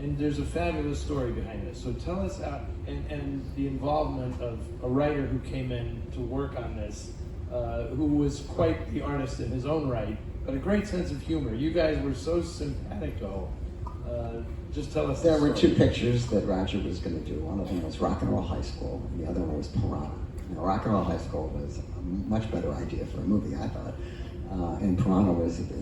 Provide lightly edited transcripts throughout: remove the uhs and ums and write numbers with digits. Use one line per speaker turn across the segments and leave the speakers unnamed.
And there's a fabulous story behind this. So tell us and the involvement of a writer who came in to work on this, who was quite the artist in his own right, but a great sense of humor. You guys were so simpatico. Just tell us.
There were two pictures that Roger was going to do. One of them was Rock and Roll High School, and the other one was Piranha. Now, Rock and Roll High School was a much better idea for a movie, I thought. And Piranha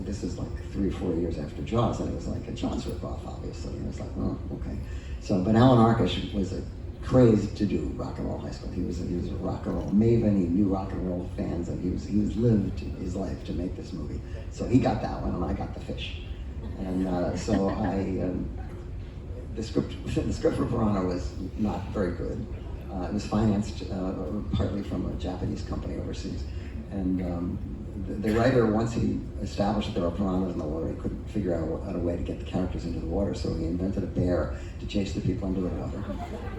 this is like 3 or 4 years after Jaws, and it was like a Jaws ripoff, obviously. And it was like, oh, okay. So, but Alan Arkush was crazed to do Rock and Roll High School. He was a rock and roll maven. He knew rock and roll fans, and he was lived his life to make this movie. So he got that one, and I got the fish. And so the script for Piranha was not very good. It was financed partly from a Japanese company overseas, and the writer, once he established that there were piranhas in the water, he couldn't figure out a way to get the characters into the water, so he invented a bear to chase the people into the water.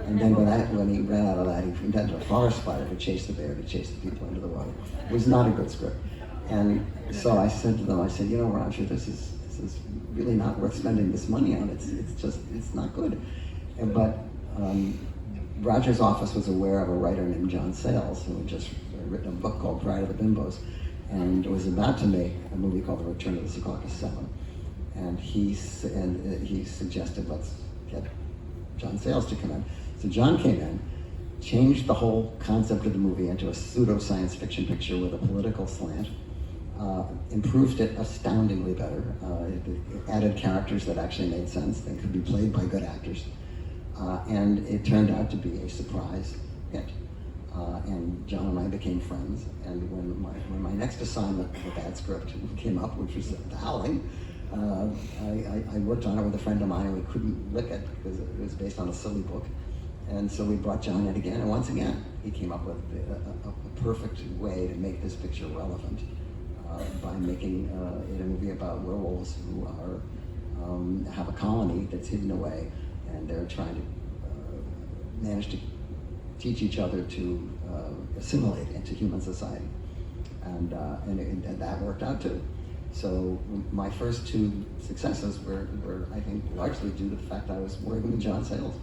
And then when he ran out of that, he invented a forest fire to chase the bear, to chase the people into the water. It was not a good script. And so I said to them, you know, Roger, this is really not worth spending this money on. It's not good. But Roger's office was aware of a writer named John Sayles, who had just written a book called Pride of the Bimbos, and was about to make a movie called The Return of the Secaucus 7. And he suggested, let's get John Sayles to come in. So John came in, changed the whole concept of the movie into a pseudo-science fiction picture with a political slant, improved it astoundingly better, it added characters that actually made sense, that could be played by good actors, and it turned out to be a surprise hit. And John and I became friends, and when my next assignment of a bad script came up, which was The Howling, I worked on it with a friend of mine, and we couldn't lick it because it was based on a silly book. And so we brought John in again, and once again, he came up with a perfect way to make this picture relevant by making it a movie about werewolves who have a colony that's hidden away, and they're trying to manage to teach each other to assimilate into human society. And that worked out too. So my first two successes were I think, largely due to the fact I was working with John Sayles.